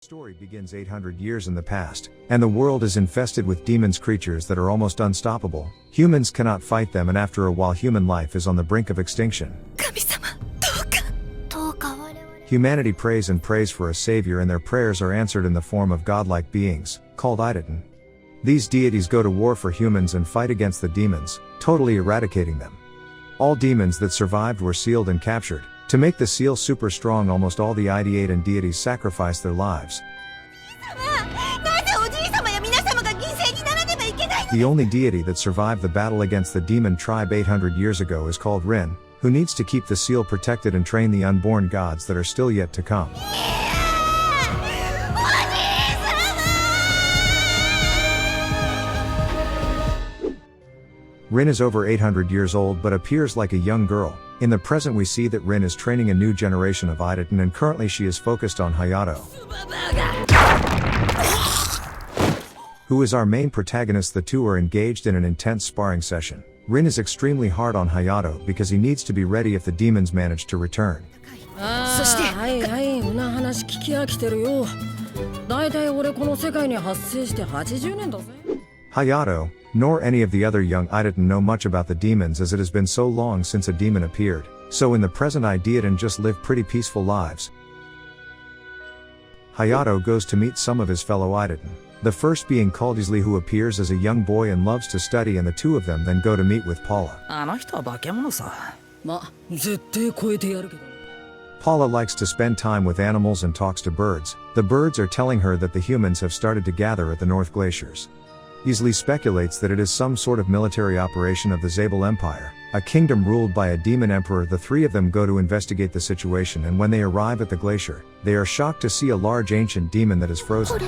The story begins 800 years in the past, and the world is infested with demons, creatures that are almost unstoppable. Humans cannot fight them, and after a while human life is on the brink of extinction. Humanity prays and prays for a savior, and their prayers are answered in the form of godlike beings, called Idaten. These deities go to war for humans and fight against the demons, totally eradicating them. All demons that survived were sealed and captured. To make the seal super strong, almost all the Idaten deities sacrificed their lives. The only deity that survived the battle against the demon tribe 800 years ago is called Rin, who needs to keep the seal protected and train the unborn gods that are still yet to come. Rin is over 800 years old but appears like a young girl. In the present we see that Rin is training a new generation of Idaten, and currently she is focused on Hayato, who is our main protagonist. The two are engaged in an intense sparring session. Rin is extremely hard on Hayato because he needs to be ready if the demons manage to return. Hayato, nor any of the other young Idaten know much about the demons, as it has been so long since a demon appeared, so in the present Idaten just live pretty peaceful lives. Hayato goes to meet some of his fellow Idaten, the first being Kaldisli, who appears as a young boy and loves to study, and the two of them then go to meet with Paula. Paula likes to spend time with animals and talks to birds. The birds are telling her that the humans have started to gather at the North Glaciers. Easily speculates that it is some sort of military operation of the Zabel Empire, a kingdom ruled by a demon emperor. The three of them go to investigate the situation, and when they arrive at the glacier, they are shocked to see a large ancient demon that is frozen.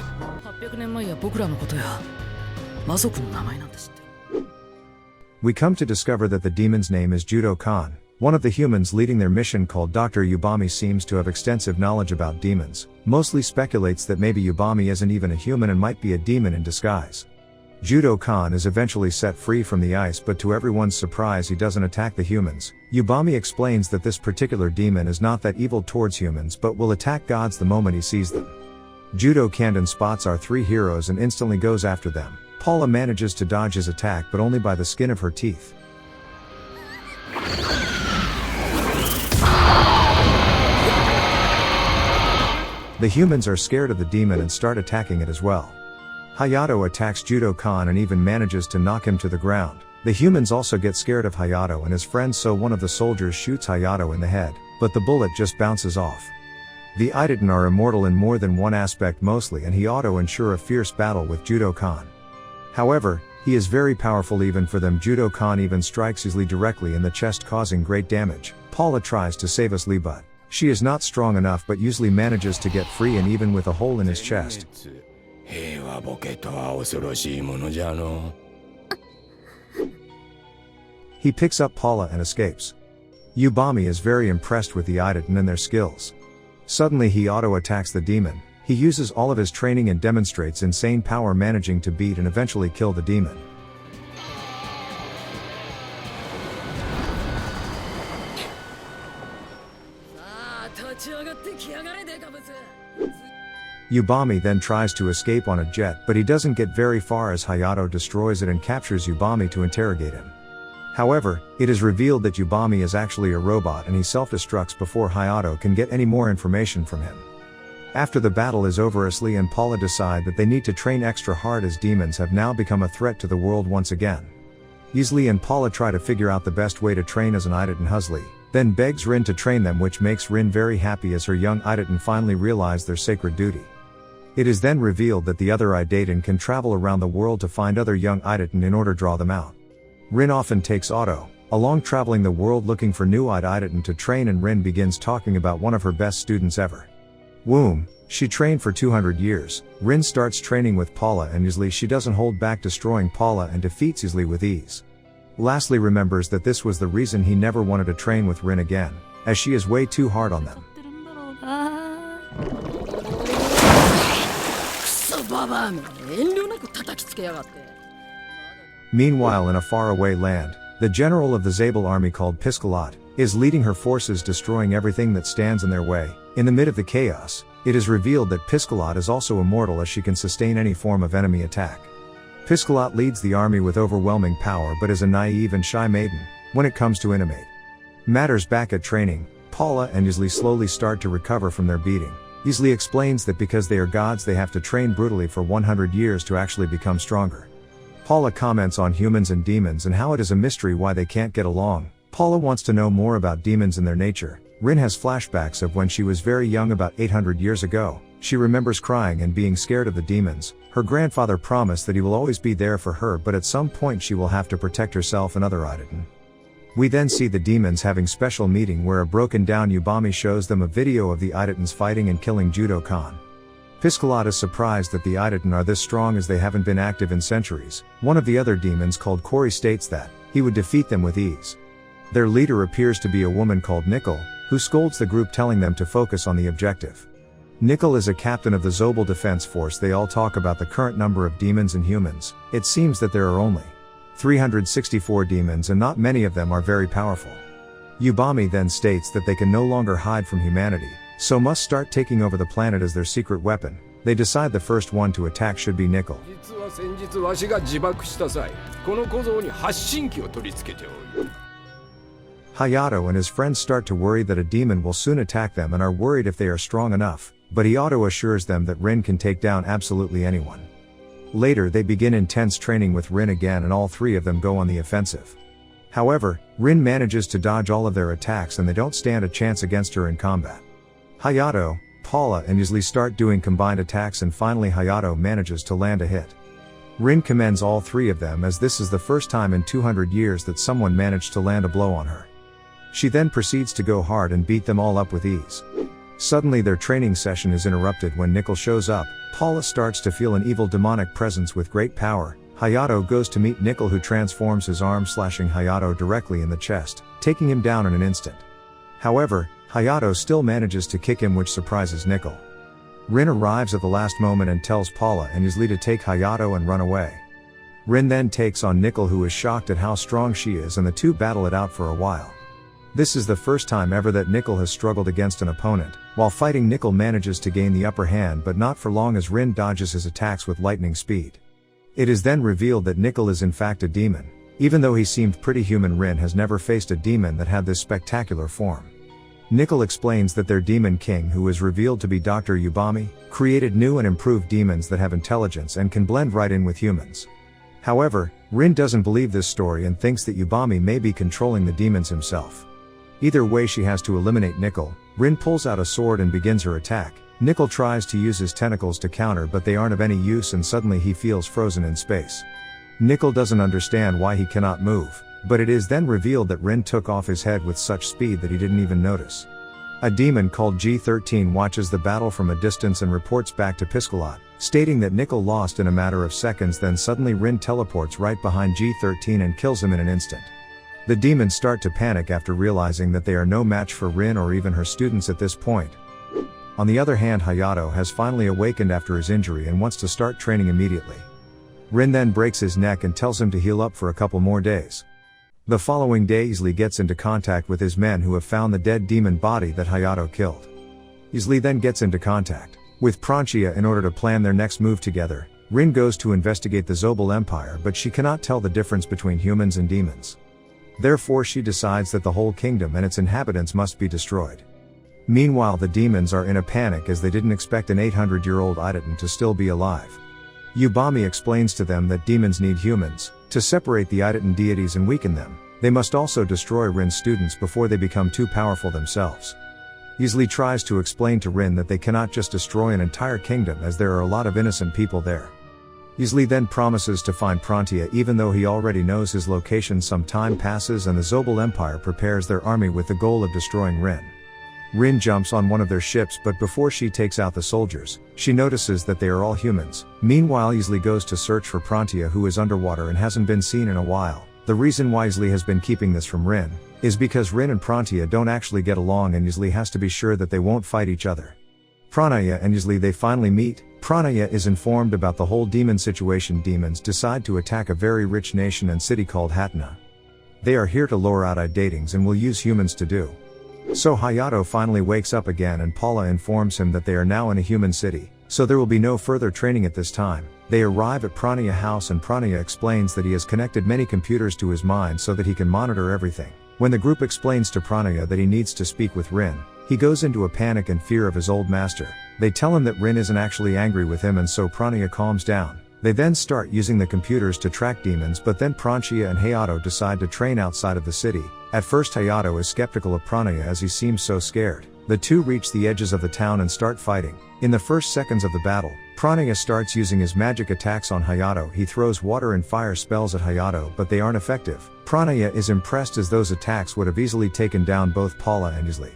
We come to discover that the demon's name is Judo Khan. One of the humans leading their mission, called Dr. Yubami, seems to have extensive knowledge about demons. Mostly speculates that maybe Yubami isn't even a human and might be a demon in disguise. Judo Khan is eventually set free from the ice, but to everyone's surprise he doesn't attack the humans. Yubami explains that this particular demon is not that evil towards humans but will attack gods the moment he sees them. Judo Khan spots our three heroes and instantly goes after them. Paula manages to dodge his attack, but only by the skin of her teeth. The humans are scared of the demon and start attacking it as well. Hayato attacks Judo Khan and even manages to knock him to the ground. The humans also get scared of Hayato and his friends, so one of the soldiers shoots Hayato in the head, but the bullet just bounces off. The Idaten are immortal in more than one aspect mostly, and he ought to ensure a fierce battle with Judo Khan. However, he is very powerful even for them. Judo Khan even strikes Lee directly in the chest, causing great damage. Paula tries to save Lee, but she is not strong enough, but usually manages to get free, and even with a hole in his chest. He picks up Paula and escapes. Yubami is very impressed with the Idaten and their skills. Suddenly he auto-attacks the demon. He uses all of his training and demonstrates insane power, managing to beat and eventually kill the demon. Yubami then tries to escape on a jet, but he doesn't get very far as Hayato destroys it and captures Yubami to interrogate him. However, it is revealed that Yubami is actually a robot, and he self-destructs before Hayato can get any more information from him. After the battle is over, Lee and Paula decide that they need to train extra hard, as demons have now become a threat to the world once again. Lee and Paula try to figure out the best way to train as an Idaten. Lee then begs Rin to train them, which makes Rin very happy as her young Idaten finally realize their sacred duty. It is then revealed that the other Idaten can travel around the world to find other young Idaten in order to draw them out. Rin often takes Otto along, traveling the world looking for new Idaten to train, and Rin begins talking about one of her best students ever. Whom she trained for 200 years. Rin starts training with Paula, and usually she doesn't hold back, destroying Paula and defeats Lee with ease. Lastly remembers that this was the reason he never wanted to train with Rin again, as she is way too hard on them. Meanwhile, in a faraway land, the general of the Zabel army, called Piscalat, is leading her forces, destroying everything that stands in their way. In the mid of the chaos, It is revealed that Piscalat is also immortal as she can sustain any form of enemy attack. Piscalat leads the army with overwhelming power but is a naive and shy maiden when it comes to animate matters. Back at training, Paula and Yzli slowly start to recover from their beating. Yzli explains that because they are gods they have to train brutally for 100 years to actually become stronger. Paula comments on humans and demons and how it is a mystery why they can't get along. Paula wants to know more about demons and their nature. Rin has flashbacks of when she was very young about 800 years ago. She remembers crying and being scared of the demons. Her grandfather promised that he will always be there for her, but at some point she will have to protect herself and other Idaten. We then see the demons having special meeting where a broken down Yubami shows them a video of the Idatens fighting and killing Judo Khan. Piscalat is surprised that the Idaten are this strong as they haven't been active in centuries. One of the other demons called Kori states that he would defeat them with ease. Their leader appears to be a woman called Nickel, who scolds the group telling them to focus on the objective. Nickel is a captain of the Zobel Defense Force. They all talk about the current number of demons and humans. It seems that there are only 364 demons and not many of them are very powerful. Yubami then states that they can no longer hide from humanity, so must start taking over the planet as their secret weapon. They decide the first one to attack should be Nickel. Hayato and his friends start to worry that a demon will soon attack them and are worried if they are strong enough, but he auto-assures them that Rin can take down absolutely anyone. Later they begin intense training with Rin again and all three of them go on the offensive. However, Rin manages to dodge all of their attacks and they don't stand a chance against her in combat. Hayato, Paula and Yzli start doing combined attacks and finally Hayato manages to land a hit. Rin commends all three of them as this is the first time in 200 years that someone managed to land a blow on her. She then proceeds to go hard and beat them all up with ease. Suddenly their training session is interrupted when Nickel shows up. Paula starts to feel an evil demonic presence with great power. Hayato goes to meet Nickel who transforms his arm slashing Hayato directly in the chest, taking him down in an instant. However, Hayato still manages to kick him which surprises Nickel. Rin arrives at the last moment and tells Paula and Yzli to take Hayato and run away. Rin then takes on Nickel who is shocked at how strong she is and the two battle it out for a while. This is the first time ever that Nickel has struggled against an opponent. While fighting, Nickel manages to gain the upper hand but not for long as Rin dodges his attacks with lightning speed. It is then revealed that Nickel is in fact a demon. Even though he seemed pretty human, Rin has never faced a demon that had this spectacular form. Nickel explains that their demon king, who is revealed to be Dr. Yubami, created new and improved demons that have intelligence and can blend right in with humans. However, Rin doesn't believe this story and thinks that Yubami may be controlling the demons himself. Either way she has to eliminate Nickel. Rin pulls out a sword and begins her attack. Nickel tries to use his tentacles to counter but they aren't of any use and suddenly he feels frozen in space. Nickel doesn't understand why he cannot move, but it is then revealed that Rin took off his head with such speed that he didn't even notice. A demon called G13 watches the battle from a distance and reports back to Piscalat, stating that Nickel lost in a matter of seconds. Then suddenly Rin teleports right behind G13 and kills him in an instant. The demons start to panic after realizing that they are no match for Rin or even her students at this point. On the other hand, Hayato has finally awakened after his injury and wants to start training immediately. Rin then breaks his neck and tells him to heal up for a couple more days. The following day Yzli gets into contact with his men who have found the dead demon body that Hayato killed. Yzli then gets into contact with Pranchia in order to plan their next move together. Rin goes to investigate the Zobel Empire but she cannot tell the difference between humans and demons. Therefore she decides that the whole kingdom and its inhabitants must be destroyed. Meanwhile the demons are in a panic as they didn't expect an 800-year-old Idaten to still be alive. Yubami explains to them that demons need humans to separate the Idaten deities and weaken them. They must also destroy Rin's students before they become too powerful themselves. Yzli tries to explain to Rin that they cannot just destroy an entire kingdom as there are a lot of innocent people there. Yzli then promises to find Prantia even though he already knows his location. Some time passes and the Zobel Empire prepares their army with the goal of destroying Rin. Rin jumps on one of their ships but before she takes out the soldiers, she notices that they are all humans. Meanwhile Yzli goes to search for Prantia who is underwater and hasn't been seen in a while. The reason why Yzli has been keeping this from Rin is because Rin and Prantia don't actually get along and Yzli has to be sure that they won't fight each other. Pranaya and Yzli they finally meet. Pranaya is informed about the whole demon situation. Demons decide to attack a very rich nation and city called Hatna. They are here to lure out Idatens and will use humans to do So Hayato finally wakes up again and Paula informs him that they are now in a human city, so there will be no further training at this time. They arrive at Pranaya house and Pranaya explains that he has connected many computers to his mind so that he can monitor everything. When the group explains to Pranaya that he needs to speak with Rin, he goes into a panic and fear of his old master. They tell him that Rin isn't actually angry with him and so Pranaya calms down. They then start using the computers to track demons but then Pranaya and Hayato decide to train outside of the city. At first Hayato is skeptical of Pranaya as he seems so scared. The two reach the edges of the town and start fighting. In the first seconds of the battle, Pranaya starts using his magic attacks on Hayato. He throws water and fire spells at Hayato but they aren't effective. Pranaya is impressed as those attacks would have easily taken down both Paula and Isli.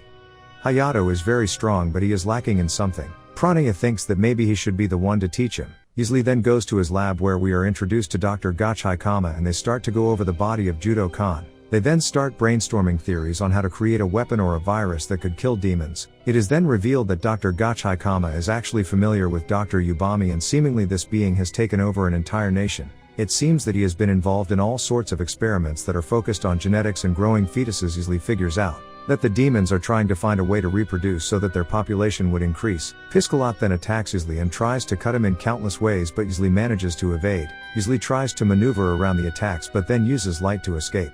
Hayato is very strong but he is lacking in something. Pranaya thinks that maybe he should be the one to teach him. Isli then goes to his lab where we are introduced to Dr. Gachai-kama and they start to go over the body of Judo-kan. They then start brainstorming theories on how to create a weapon or a virus that could kill demons. It is then revealed that Dr. Gachai-kama is actually familiar with Dr. Yubami and seemingly this being has taken over an entire nation. It seems that he has been involved in all sorts of experiments that are focused on genetics and growing fetuses. Isli figures out that the demons are trying to find a way to reproduce so that their population would increase. Piscalat then attacks Isli and tries to cut him in countless ways but Isli manages to evade. Isli tries to maneuver around the attacks but then uses light to escape.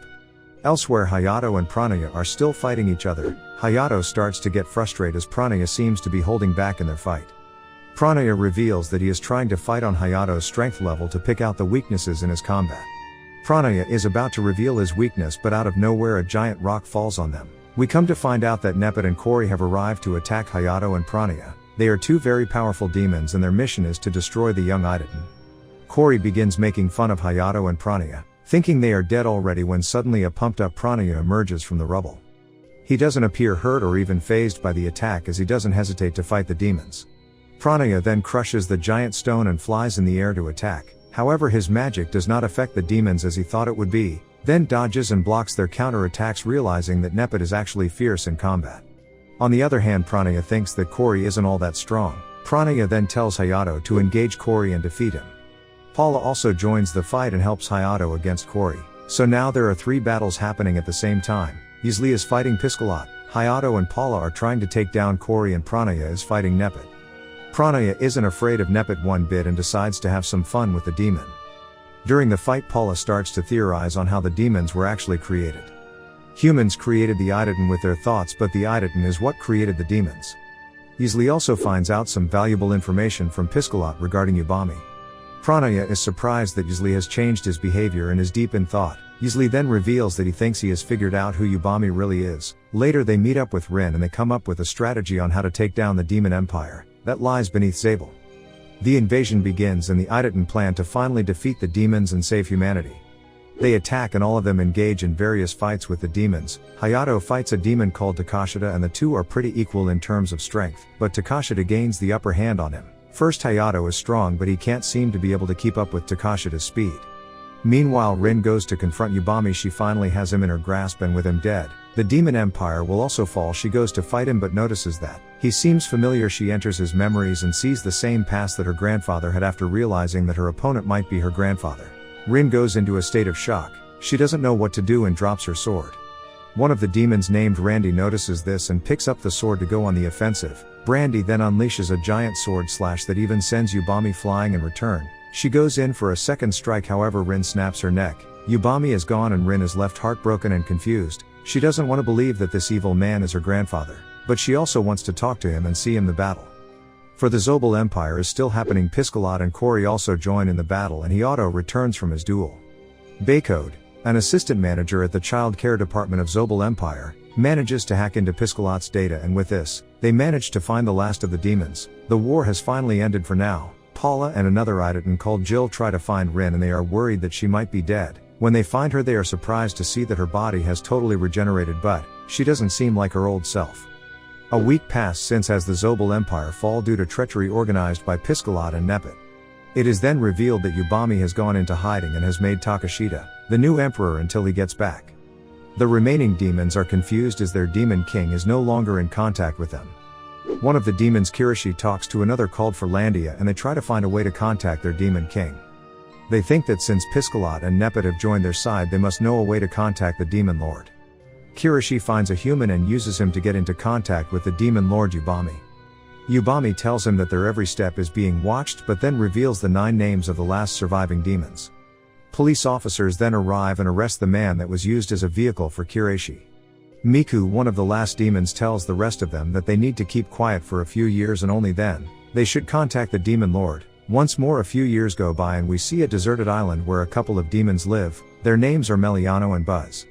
Elsewhere Hayato and Pranaya are still fighting each other. Hayato starts to get frustrated as Pranaya seems to be holding back in their fight. Pranaya reveals that he is trying to fight on Hayato's strength level to pick out the weaknesses in his combat. Pranaya is about to reveal his weakness but out of nowhere a giant rock falls on them. We come to find out that Nepet and Kori have arrived to attack Hayato and Pranaya. They are two very powerful demons and their mission is to destroy the young Idaten. Kori begins making fun of Hayato and Pranaya, thinking they are dead already when suddenly a pumped up Pranaya emerges from the rubble. He doesn't appear hurt or even fazed by the attack as he doesn't hesitate to fight the demons. Pranaya then crushes the giant stone and flies in the air to attack. However, his magic does not affect the demons as he thought it would be, then dodges and blocks their counter-attacks realizing that Nepet is actually fierce in combat. On the other hand, Pranaya thinks that Kori isn't all that strong. Pranaya then tells Hayato to engage Kori and defeat him. Paula also joins the fight and helps Hayato against Kori. So now there are 3 battles happening at the same time. Isli is fighting Piscalat, Hayato and Paula are trying to take down Kori and Pranaya is fighting Nepet. Pranaya isn't afraid of Nepet one bit and decides to have some fun with the demon. During the fight Paula starts to theorize on how the demons were actually created. Humans created the Idaten with their thoughts but the Idaten is what created the demons. Isli also finds out some valuable information from Piscalat regarding Yubami. Pranaya is surprised that Isli has changed his behavior and is deep in thought. Isli then reveals that he thinks he has figured out who Yubami really is. Later they meet up with Rin and they come up with a strategy on how to take down the demon empire that lies beneath Zabel. The invasion begins and the Idaten plan to finally defeat the demons and save humanity. They attack and all of them engage in various fights with the demons. Hayato fights a demon called Takashita and the two are pretty equal in terms of strength, but Takashita gains the upper hand on him. First Hayato is strong but he can't seem to be able to keep up with Takashita's speed. Meanwhile Rin goes to confront Yubami. She finally has him in her grasp and with him dead, the demon empire will also fall. She goes to fight him but notices that he seems familiar. She enters his memories and sees the same past that her grandfather had after realizing that her opponent might be her grandfather. Rin goes into a state of shock. She doesn't know what to do and drops her sword. One of the demons named Randy notices this and picks up the sword to go on the offensive. Brandy then unleashes a giant sword slash that even sends Yubami flying in return. She goes in for a second strike, however Rin snaps her neck. Yubami is gone and Rin is left heartbroken and confused. She doesn't want to believe that this evil man is her grandfather, but she also wants to talk to him and see him the battle. For the Zobel Empire is still happening. Piscalat and Kori also join in the battle and Hayato returns from his duel. Baykode, an assistant manager at the child care department of Zobel Empire, manages to hack into Piscalat's data and with this, they manage to find the last of the demons. The war has finally ended for now. Paula and another Idaten called Jill try to find Rin and they are worried that she might be dead. When they find her they are surprised to see that her body has totally regenerated but she doesn't seem like her old self. A week passed since as the Zobel Empire fall due to treachery organized by Piscalat and Nepet. It is then revealed that Yubami has gone into hiding and has made Takashita the new emperor until he gets back. The remaining demons are confused as their demon king is no longer in contact with them. One of the demons, Kirishi, talks to another called Ferlandia and they try to find a way to contact their demon king. They think that since Piscalat and Nepet have joined their side they must know a way to contact the demon lord. Kirishi finds a human and uses him to get into contact with the demon lord Yubami. Yubami tells him that their every step is being watched, but then reveals the 9 names of the last surviving demons. Police officers then arrive and arrest the man that was used as a vehicle for Kirishi. Miku, one of the last demons, tells the rest of them that they need to keep quiet for a few years and only then, they should contact the demon lord. Once more a few years go by and we see a deserted island where a couple of demons live. Their names are Meliano and Buzz.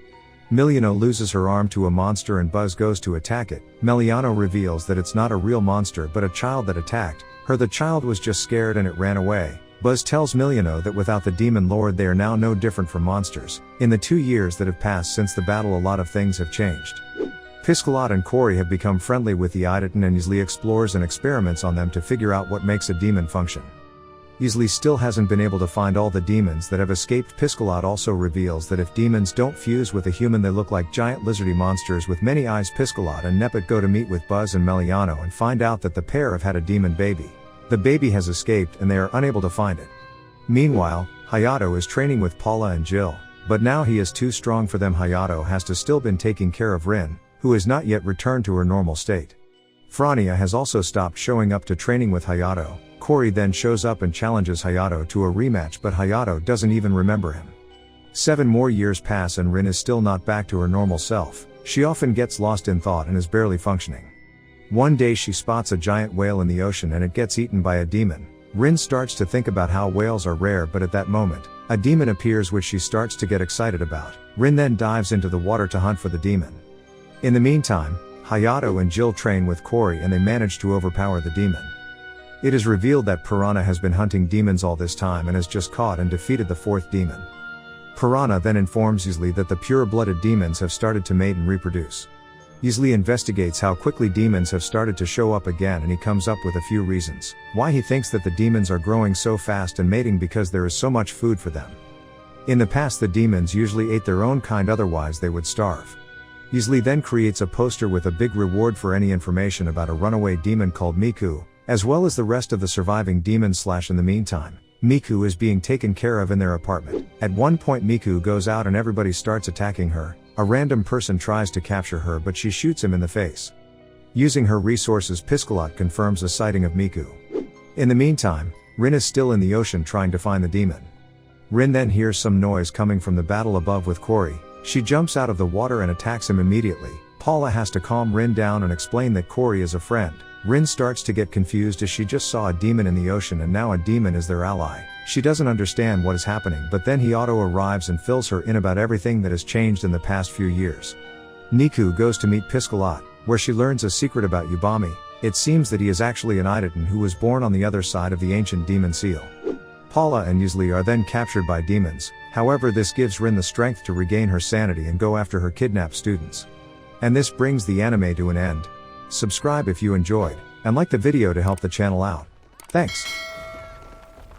Meliano loses her arm to a monster and Buzz goes to attack it. Meliano reveals that it's not a real monster but a child that attacked her. The child was just scared and it ran away. Buzz tells Meliano that without the demon lord they are now no different from monsters. In the 2 years that have passed since the battle, a lot of things have changed. Piscalat and Cory have become friendly with the Idaten and Isley explores and experiments on them to figure out what makes a demon function. Isley still hasn't been able to find all the demons that have escaped. Piscalat also reveals that if demons don't fuse with a human they look like giant lizardy monsters with many eyes. Piscalat and Nepet go to meet with Buzz and Meliano and find out that the pair have had a demon baby. The baby has escaped and they are unable to find it. Meanwhile, Hayato is training with Paula and Jill, but now he is too strong for them. Hayato has to still been taking care of Rin, who has not yet returned to her normal state. Frania has also stopped showing up to training with Hayato. Cory then shows up and challenges Hayato to a rematch, but Hayato doesn't even remember him. 7 more years pass and Rin is still not back to her normal self. She often gets lost in thought and is barely functioning. One day she spots a giant whale in the ocean and it gets eaten by a demon. Rin starts to think about how whales are rare, but at that moment, a demon appears which she starts to get excited about. Rin then dives into the water to hunt for the demon. In the meantime, Hayato and Jill train with Cory and they manage to overpower the demon. It is revealed that Piranha has been hunting demons all this time and has just caught and defeated the 4th demon. Piranha then informs Isley that the pure-blooded demons have started to mate and reproduce. Isley investigates how quickly demons have started to show up again and he comes up with a few reasons why he thinks that the demons are growing so fast and mating because there is so much food for them. In the past the demons usually ate their own kind, otherwise they would starve. Isley then creates a poster with a big reward for any information about a runaway demon called Miku, as well as the rest of the surviving demons. In the meantime, Miku is being taken care of in their apartment. At one point Miku goes out and everybody starts attacking her. A random person tries to capture her but she shoots him in the face. Using her resources, Piscalat confirms a sighting of Miku. In the meantime, Rin is still in the ocean trying to find the demon. Rin then hears some noise coming from the battle above with Cory. She jumps out of the water and attacks him immediately. Paula has to calm Rin down and explain that Cory is a friend. Rin starts to get confused as she just saw a demon in the ocean and now a demon is their ally. She doesn't understand what is happening, but then Hayato arrives and fills her in about everything that has changed in the past few years. Niku goes to meet Piscalat, where she learns a secret about Yubami. It seems that he is actually an Idaten who was born on the other side of the ancient demon seal. Paula and Isley are then captured by demons. However, this gives Rin the strength to regain her sanity and go after her kidnapped students. And this brings the anime to an end. Subscribe if you enjoyed, and like the video to help the channel out. Thanks.